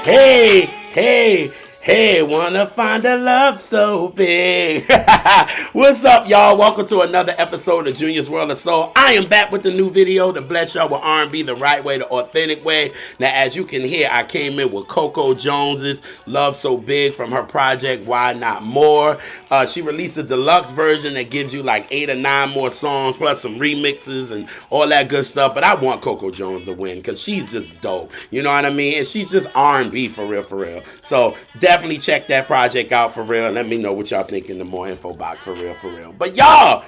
Hey, hey, hey, wanna find a love so big. What's up, y'all? Welcome to another episode of Junior's World of Soul. I am back with the new video to bless y'all with R&B the right way, the authentic way. Now, as you can hear, I came in with Coco Jones's Love So Big from her project, Why Not More. She released a deluxe version that gives you like 8 or 9 more songs, plus some remixes and all that good stuff. But I want Coco Jones to win because she's just dope. You know what I mean? And she's just R&B for real, for real. So definitely check that project out for real. And let me know what y'all think in the more info box for real, for real. But y'all,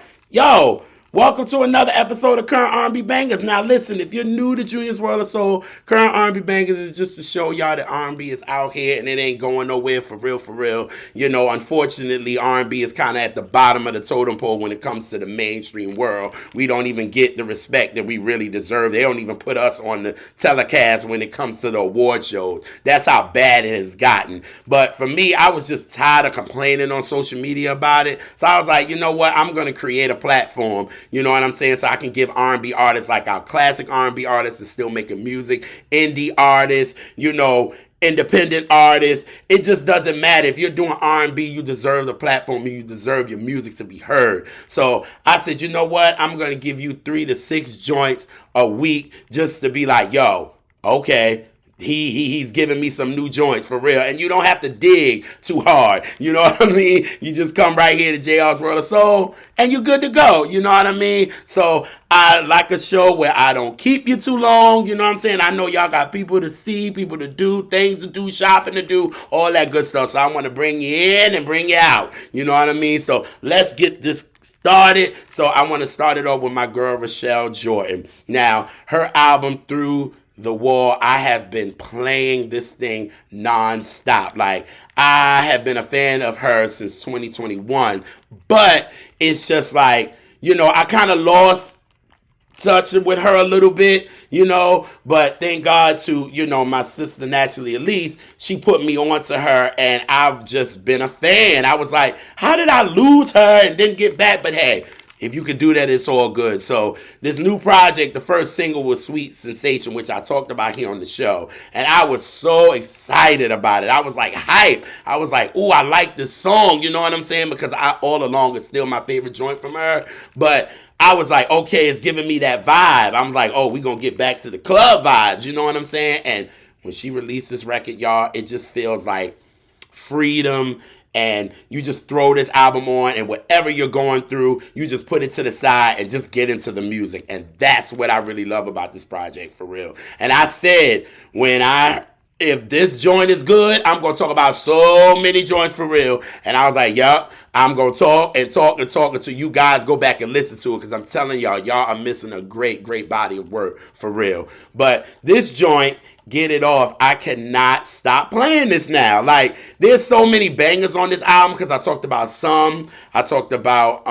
welcome to another episode of Current R&B Bangers. Now listen, if you're new to Junior's World of Soul, Current R&B Bangers is just to show y'all that R&B is out here and it ain't going nowhere for real, for real. You know, unfortunately, R&B is kind of at the bottom of the totem pole when it comes to the mainstream world. We don't even get the respect that we really deserve. They don't even put us on the telecast when it comes to the award shows. That's how bad it has gotten. But for me, I was just tired of complaining on social media about it. So I was like, you know what? I'm going to create a platform. You know what I'm saying? So I can give R&B artists, like our classic R&B artists that's still making music, indie artists, you know, independent artists. It just doesn't matter. If you're doing R&B, you deserve the platform and you deserve your music to be heard. So I said, you know what? I'm going to give you 3 to 6 joints a week just to be like, yo, okay. He's giving me some new joints for real. And you don't have to dig too hard. You know what I mean? You just come right here to JR's World of Soul and you're good to go. You know what I mean? So I like a show where I don't keep you too long. You know what I'm saying? I know y'all got people to see, people to do, things to do, shopping to do, all that good stuff. So I want to bring you in and bring you out. You know what I mean? So let's get this started. So I want to start it off with my girl, Rochelle Jordan. Now, her album, Through the Wall, I have been playing this thing nonstop. Like, I have been a fan of hers since 2021, but it's just like, you know, I kind of lost touch with her a little bit, you know, but thank God to, you know, my sister Naturally Elise, she put me on to her and I've just been a fan. I was like, how did I lose her and then get back? But hey, if you could do that, it's all good. So this new project, the first single was Sweet Sensation, which I talked about here on the show. And I was so excited about it. I was like hype. I was like, ooh, I like this song. You know what I'm saying? Because I all along it's still my favorite joint from her. But I was like, okay, it's giving me that vibe. I'm like, oh, we going to get back to the club vibes. You know what I'm saying? And when she released this record, y'all, it just feels like freedom. And you just throw this album on and whatever you're going through, you just put it to the side and just get into the music. And that's what I really love about this project, for real. And I said, if this joint is good, I'm going to talk about so many joints for real. And I was like, yup, I'm going to talk until you guys go back and listen to it. Because I'm telling y'all are missing a great, great body of work for real. But this joint, Get It Off, I cannot stop playing this now. Like, there's so many bangers on this album because I talked about some. I talked about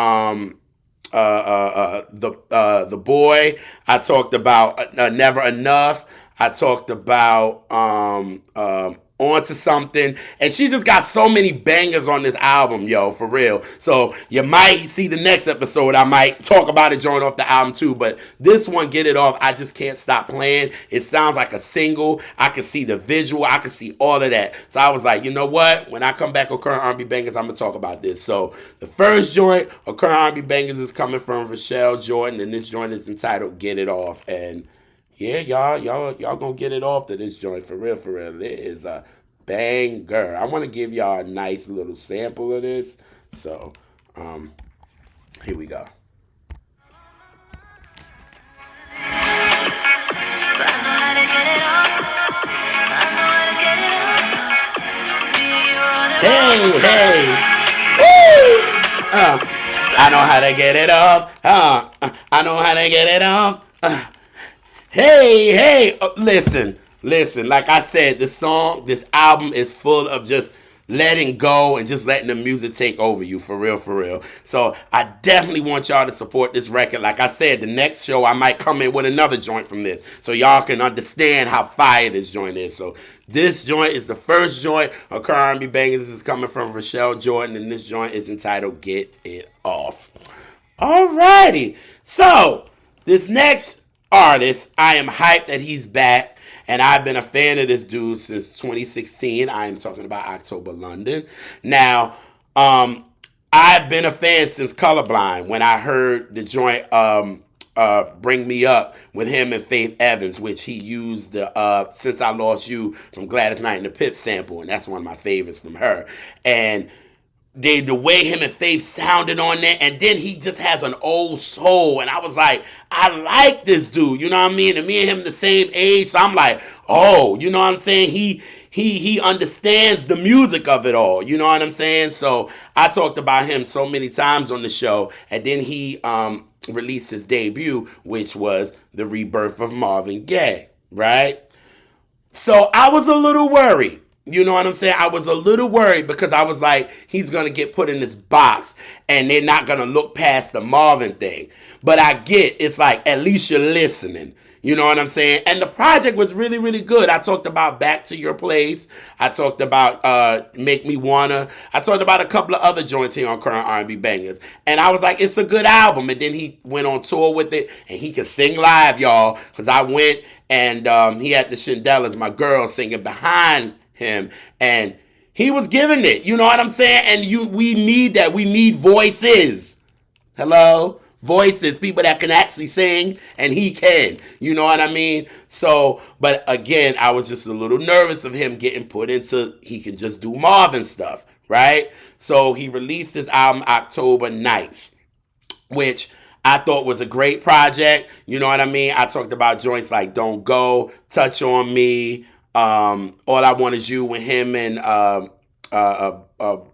the Boy. I talked about Never Enough. I talked about Onto Something. And she just got so many bangers on this album, yo, for real. So you might see the next episode. I might talk about it joint off the album too. But this one, Get It Off, I just can't stop playing. It sounds like a single. I can see the visual. I can see all of that. So I was like, you know what? When I come back on Current R&B Bangers, I'm going to talk about this. So the first joint of Current R&B Bangers is coming from Rochelle Jordan. And this joint is entitled Get It Off. And yeah, y'all gonna get it off to this joint for real, for real. It is a banger. I want to give y'all a nice little sample of this. So, here we go. Hey, woo! I know how to get it off. I know how to get it off. Hey, listen. Like I said, this album is full of just letting go and just letting the music take over you, for real, for real. So I definitely want y'all to support this record. Like I said, the next show I might come in with another joint from this so y'all can understand how fire this joint is. So this joint is the first joint of Current R&B Bangers. This is coming from Rochelle Jordan, and this joint is entitled Get It Off. Alrighty. So this next artist. I am hyped that he's back. And I've been a fan of this dude since 2016. I am talking about October London. Now, I've been a fan since Colorblind when I heard the joint Bring Me Up with him and Faith Evans, which he used the Since I Lost You from Gladys Knight and the Pip sample, and that's one of my favorites from her. And the way him and Faith sounded on there, and then he just has an old soul, and I was like, I like this dude, you know what I mean? And me and him the same age, so I'm like, oh, you know what I'm saying? He understands the music of it all, you know what I'm saying? So I talked about him so many times on the show, and then he released his debut, which was The Rebirth of Marvin Gaye, right? So I was a little worried. You know what I'm saying? I was a little worried because I was like, he's going to get put in this box and they're not going to look past the Marvin thing. But I get, it's like, at least you're listening. You know what I'm saying? And the project was really, really good. I talked about Back to Your Place. I talked about Make Me Wanna. I talked about a couple of other joints here on Current R&B Bangers. And I was like, it's a good album. And then he went on tour with it. And he could sing live, y'all. Because I went and he had the Shindellas, my girl, singing behind him. And he was giving it. You know what I'm saying? And we need that. We need voices. Hello? Voices, people that can actually sing, and he can. You know what I mean? So, but again, I was just a little nervous of him getting put into, he can just do Marvin stuff, right? So he released his album October Nights, which I thought was a great project. You know what I mean? I talked about joints like Don't Go, Touch on Me, All I Want Is You with him and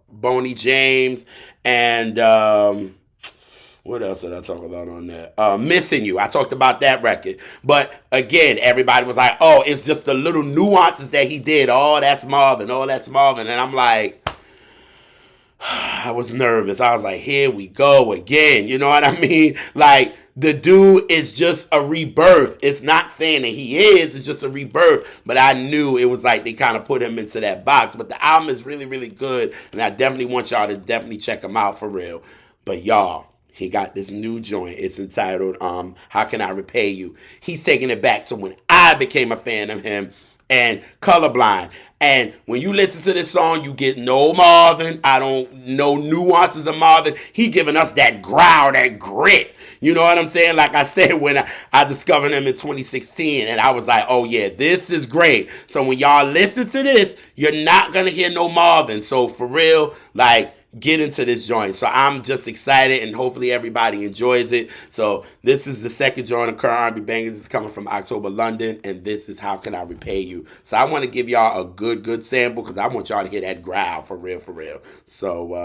Boney James, and what else did I talk about on that? Missing You. I talked about that record. But again, everybody was like, oh, it's just the little nuances that he did. Oh, that's Marvin. Oh, that's Marvin. And I'm like, I was nervous. I was like, here we go again. You know what I mean? Like, the dude is just a rebirth. It's not saying that he is. It's just a rebirth. But I knew it was like they kind of put him into that box. But the album is really, really good. And I definitely want y'all to definitely check him out for real. But y'all, he got this new joint. It's entitled, How Can I Repay You? He's taking it back to when I became a fan of him and Colorblind. And when you listen to this song, you get no Marvin. I don't know nuances of Marvin. He giving us that growl, that grit. You know what I'm saying? Like I said, when I discovered him in 2016, and I was like, oh yeah, this is great. So when y'all listen to this, you're not going to hear no Marvin. So for real, like, get into this joint. So I'm just excited, and hopefully everybody enjoys it. So this is the second joint of Current R&B Bangers. It's coming from October London, and this is How Can I Repay You? So I want to give y'all a good sample because I want y'all to hear that growl for real. So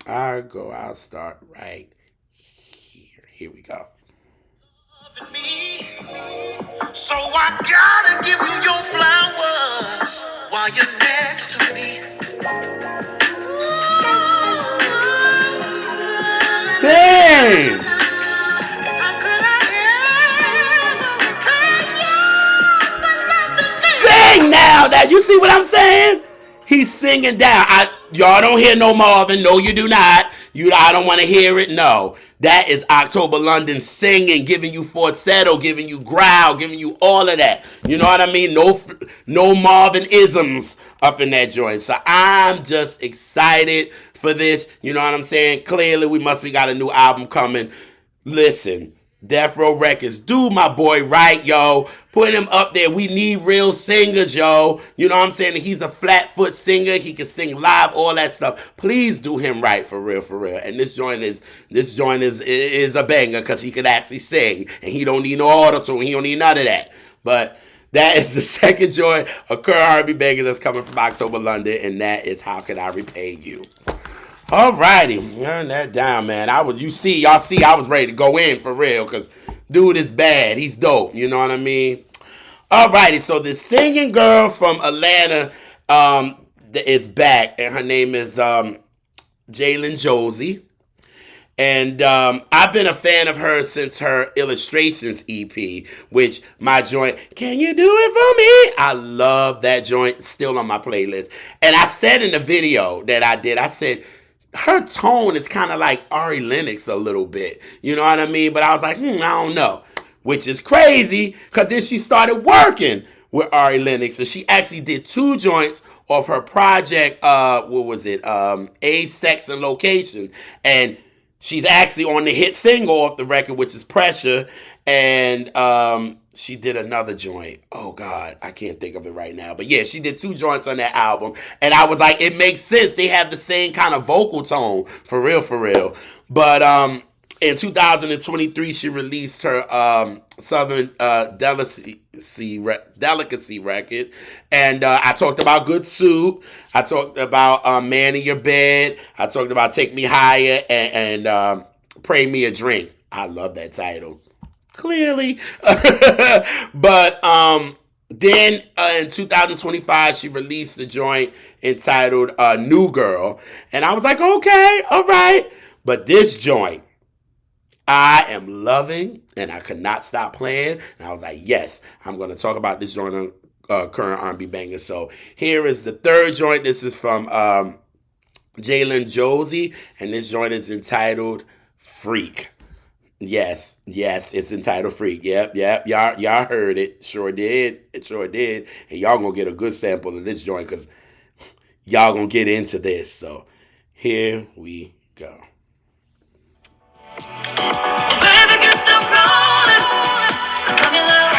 I'll start right here. Here we go. So I gotta give you your flowers while you're next to me. Sing! Sing now! That you see what I'm saying? He's singing down. Y'all don't hear no Marvin. No, you do not. I don't want to hear it. No. That is October London singing, giving you falsetto, giving you growl, giving you all of that. You know what I mean? No Marvin isms up in that joint. So I'm just excited for this. You know what I'm saying? Clearly, we got a new album coming. Listen, Death Row Records, do my boy right, yo. Put him up there. We need real singers, yo. You know what I'm saying? He's a flat-foot singer. He can sing live, all that stuff. Please do him right, for real. And this joint is a banger because he can actually sing, and he don't need no auto-tune. He don't need none of that. But that is the second joint of Current R&B Bangers that's coming from October London, and that is How Can I Repay You? Alrighty, turn that down, man. Y'all see, I was ready to go in for real, because dude is bad. He's dope, you know what I mean? Alrighty, so the singing girl from Atlanta is back, and her name is Josey. And I've been a fan of her since her Illustrations EP, which my joint, Can You Do It For Me? I love that joint, still on my playlist. And I said in the video that I did, I said, her tone is kind of like Ari Lennox a little bit. You know what I mean? But I was like, I don't know. which is crazy because then she started working with Ari Lennox. So she actually did 2 joints of her project, what was it, Age, Sex, and Location. And she's actually on the hit single off the record, which is Pressure. And she did another joint. Oh, God, I can't think of it right now. But yeah, she did 2 joints on that album. And I was like, it makes sense. They have the same kind of vocal tone, for real, for real. But in 2023, she released her Southern Delicacy record. And I talked about Good Soup. I talked about Man in Your Bed. I talked about Take Me Higher and Pray Me a Drink. I love that title. Clearly. But then in 2025, she released a joint entitled New Girl. And I was like, okay, all right. But this joint, I am loving, and I could not stop playing. And I was like, yes, I'm going to talk about this joint on current R&B bangers. So here is the 3rd joint. This is from Jalen Josey, and this joint is entitled Freak. Yes, it's entitled Freak. Yep. Y'all heard it. Sure did. It sure did. And y'all gonna get a good sample of this joint because y'all gonna get into this. So here we go. Baby, get to rolling, 'cause I'm your love,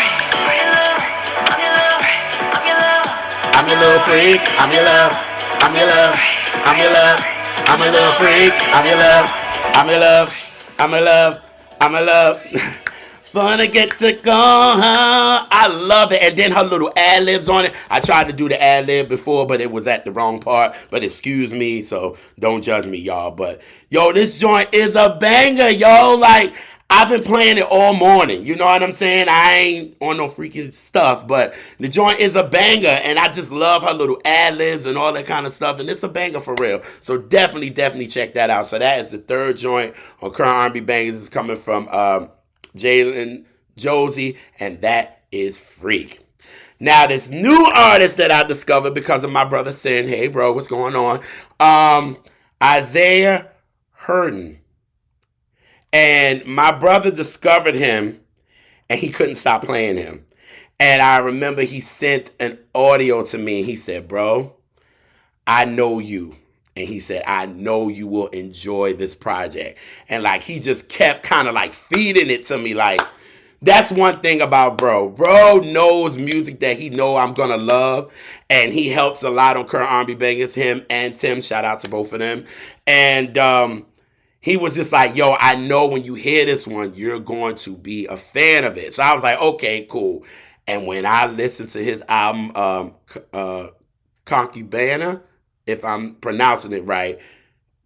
I'm your little freak, I'm your love, I'm your love, I'm your love, I'm your little freak, I'm your love, I'm your love, I'm your love, I'm your love. Wanna get to go, I love it. And then her little ad-libs on it. I tried to do the ad-lib before, but it was at the wrong part. But excuse me, so don't judge me, y'all. But, yo, this joint is a banger, yo. Like, I've been playing it all morning. You know what I'm saying? I ain't on no freaking stuff, but the joint is a banger. And I just love her little ad-libs and all that kind of stuff. And it's a banger for real. So definitely check that out. So that is the 3rd joint on current R&B bangers. It's coming from Jalen Josey, and that is Freak. Now, this new artist that I discovered because of my brother saying, hey, bro, what's going on? Isaia Huron. And my brother discovered him, and he couldn't stop playing him. And I remember he sent an audio to me, and he said, bro, I know you. And he said, I know you will enjoy this project. And like, he just kept kind of like feeding it to me. Like, that's one thing about bro. Bro knows music that he know I'm going to love. And he helps a lot on current R&B bangers, him and Tim. Shout out to both of them. And he was just like, yo, I know when you hear this one, you're going to be a fan of it. So I was like, okay, cool. And when I listened to his album, Concubana, if I'm pronouncing it right,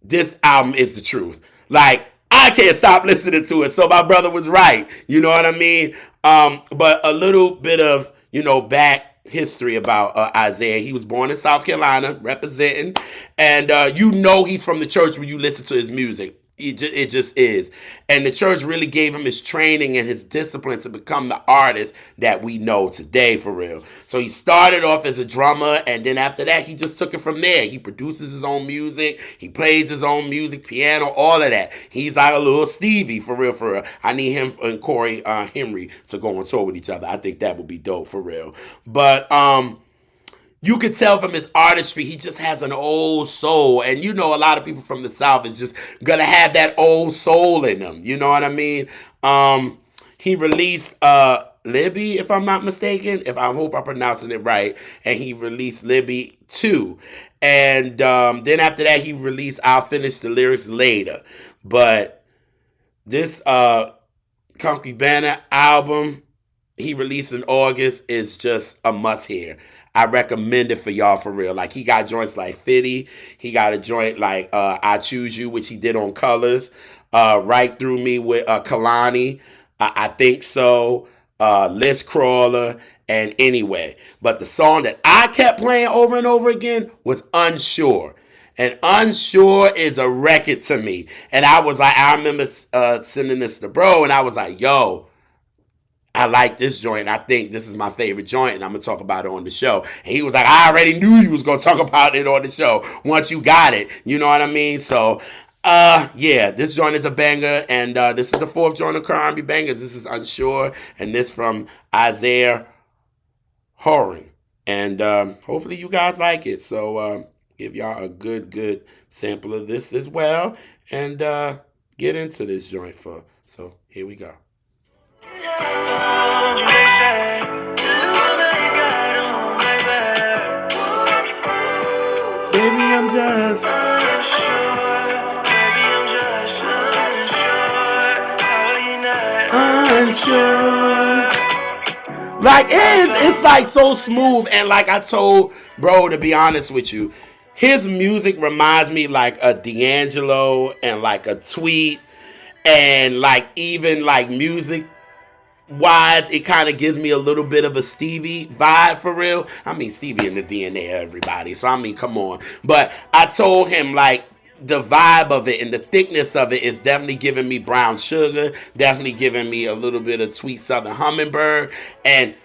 this album is the truth. Like, I can't stop listening to it. So my brother was right. You know what I mean? But a little bit of, back history about Isaiah. He was born in South Carolina, representing. And he's from the church when you listen to his music. It just is. And the church really gave him his training and his discipline to become the artist that we know today, for real. So he started off as a drummer, and then after that, he just took it from there. He produces his own music. He plays his own music, piano, all of that. He's like a little Stevie, for real, for real. I need him and Corey Henry to go on tour with each other. I think that would be dope, for real. But, you could tell from his artistry, he just has an old soul. And a lot of people from the South is just going to have that old soul in them. You know what I mean? He released Libby, if I'm not mistaken. I hope I'm pronouncing it right. And he released Libby 2. And then after that, he released I'll Finish the Lyrics Later. But this Concubana album he released in August is just a must-hear. I recommend it for y'all, for real. Like, he got joints like Fitty. He got a joint like I Choose You, which he did on Colors. Right Through Me with Kalani. I Think So. List Crawler. And Anyway. But the song that I kept playing over and over again was Unsure. And Unsure is a record to me. And I was like, I remember sending this to bro, and I was like, yo, I like this joint. I think this is my favorite joint, and I'm going to talk about it on the show. And he was like, I already knew you was going to talk about it on the show once you got it. You know what I mean? So Yeah, this joint is a banger, and this is the fourth joint of R&B bangers. This is Unsure, and this from Isaia Huron. And hopefully you guys like it. So give y'all a good sample of this as well, and get into this joint for. So here we go. Baby, I'm just unsure. Like it's like so smooth, and like I told bro, to be honest with you, his music reminds me like a D'Angelo and like a Tweet, and like even like music wise, it kind of gives me a little bit of a Stevie vibe for real. I mean, Stevie in the DNA of everybody, so I mean, come on. But I told him like the vibe of it and the thickness of it is definitely giving me Brown Sugar, definitely giving me a little bit of Sweet Southern Hummingbird, and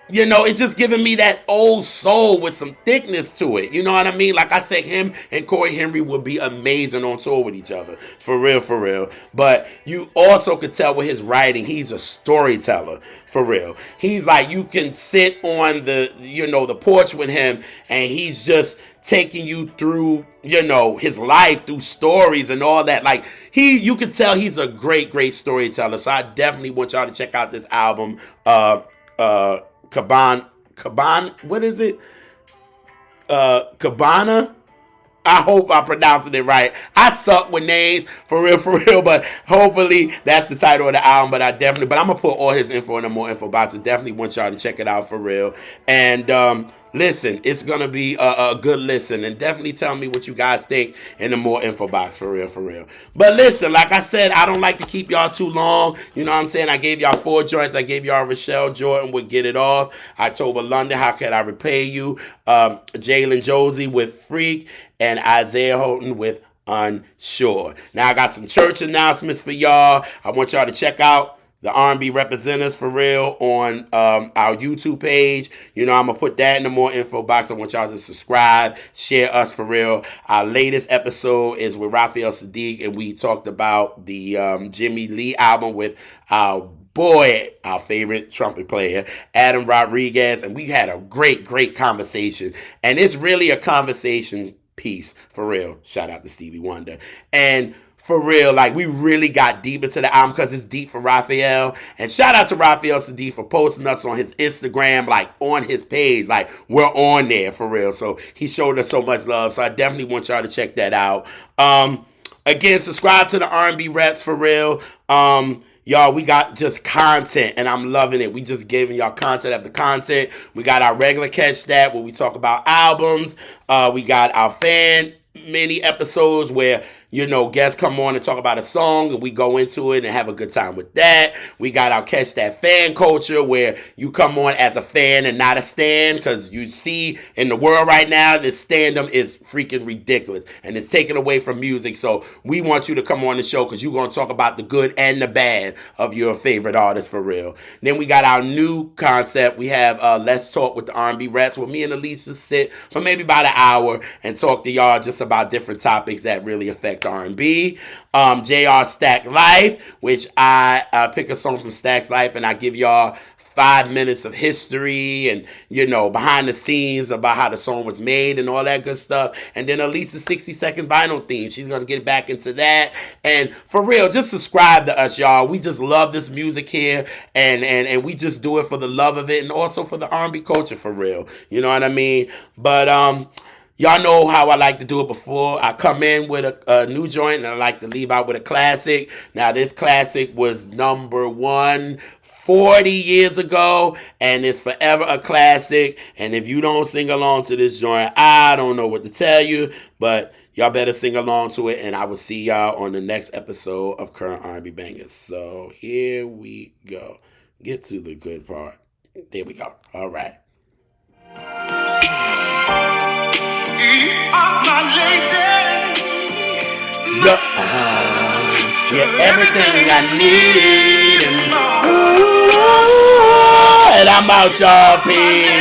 you know, it's just giving me that old soul with some thickness to it. You know what I mean? Like I said, him and Corey Henry would be amazing on tour with each other. For real, for real. But you also could tell with his writing, he's a storyteller. For real. He's like, you can sit on the, you know, the porch with him, and he's just taking you through, you know, his life, through stories and all that. Like, you can tell he's a great storyteller. So I definitely want y'all to check out this album, Caban, what is it? Cabana? I hope I'm pronouncing it right. I suck with names, for real, but hopefully that's the title of the album. But I'm gonna put all his info in the more info box. I definitely want y'all to check it out for real. And listen, it's gonna be a good listen, and definitely tell me what you guys think in the more info box, for real. But listen, like I said, I don't like to keep y'all too long. You know what I'm saying? I gave y'all 4 joints. I gave y'all Rochelle Jordan with Get It Off, October London, How Can I Repay You, Jalen Josey with Freak, and Isaia Huron with Unsure. Now I got some church announcements for y'all. I want y'all to check out the R&B Representatives for real on our YouTube page. You know, I'm going to put that in the more info box. I want y'all to subscribe, share us for real. Our latest episode is with Raphael Sadiq, and we talked about the Jimmy Lee album with our boy, our favorite trumpet player, Adam Rodriguez, and we had a great conversation. And it's really a conversation piece, for real. Shout out to Stevie Wonder. And for real, like, we really got deep into the album because it's deep for Raphael. And shout out to Raphael Sadiq for posting us on his Instagram, like, on his page. Like, we're on there, for real. So he showed us so much love. So I definitely want y'all to check that out. Again, subscribe to the R&B Reps, for real. Y'all, we got just content, and I'm loving it. We just giving y'all content after content. We got our regular Catch That, where we talk about albums. We got our fan mini episodes where, you know, guests come on and talk about a song, and we go into it and have a good time with that. We got our Catch That fan culture, where you come on as a fan and not a stan, because you see in the world right now that standom is freaking ridiculous, and it's taken away from music. So we want you to come on the show, because you're going to talk about the good and the bad of your favorite artist, for real. Then we got our new concept. We have Let's Talk with the R&B Reps, where me and Elise just sit for maybe about an hour and talk to y'all just about different topics that really affect R&B. JR Stack Life, which I pick a song from Stack's Life, and I give y'all 5 minutes of history and, you know, behind the scenes about how the song was made and all that good stuff. And then Elisa's 60-second vinyl theme. She's going to get back into that. And for real, just subscribe to us, y'all. We just love this music here, and we just do it for the love of it, and also for the R&B culture, for real. You know what I mean? But y'all know how I like to do it before. I come in with a new joint, and I like to leave out with a classic. Now, this classic was number 1 40 years ago, and it's forever a classic. And if you don't sing along to this joint, I don't know what to tell you, but y'all better sing along to it, and I will see y'all on the next episode of Current R&B Bangers. So here we go. Get to the good part. There we go. All right. You're everything I need, and I'm out, y'all. Peace.